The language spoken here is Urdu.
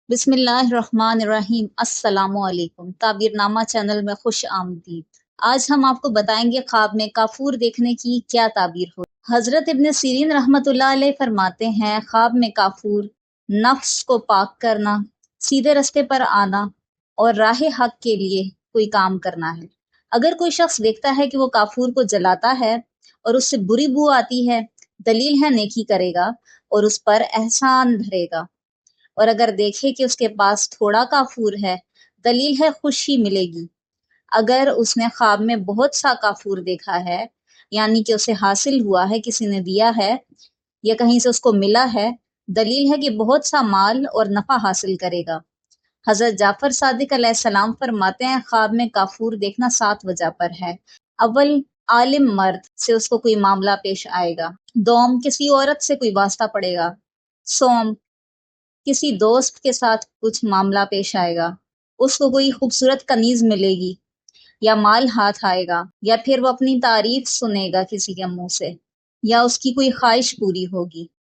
بسم اللہ الرحمن الرحیم۔ السلام علیکم، تعبیر نامہ چینل میں خوش آمدید۔ آج ہم آپ کو بتائیں گے خواب میں کافور دیکھنے کی کیا تعبیر ہو۔ حضرت ابن سیرین رحمۃ اللہ علیہ فرماتے ہیں، خواب میں کافور نفس کو پاک کرنا، سیدھے رستے پر آنا اور راہ حق کے لیے کوئی کام کرنا ہے۔ اگر کوئی شخص دیکھتا ہے کہ وہ کافور کو جلاتا ہے اور اس سے بری بو آتی ہے، دلیل ہے نیکی کرے گا اور اس پر احسان بھرے گا، اور اگر دیکھے کہ اس کے پاس تھوڑا کافور ہے، دلیل ہے خوشی ملے گی۔ اگر اس نے خواب میں بہت سا کافور دیکھا ہے، یعنی کہ اسے حاصل ہوا ہے، کسی نے دیا ہے یا کہیں سے اس کو ملا ہے، دلیل ہے کہ بہت سا مال اور نفع حاصل کرے گا۔ حضرت جعفر صادق علیہ السلام فرماتے ہیں، خواب میں کافور دیکھنا 7 وجہ پر ہے۔ اول، عالم مرد سے اس کو کوئی معاملہ پیش آئے گا۔ دوم، کسی عورت سے کوئی واسطہ پڑے گا۔ سوم، کسی دوست کے ساتھ کچھ معاملہ پیش آئے گا، اس کو کوئی خوبصورت کنیز ملے گی یا مال ہاتھ آئے گا، یا پھر وہ اپنی تعریف سنے گا کسی کے منہ سے، یا اس کی کوئی خواہش پوری ہوگی۔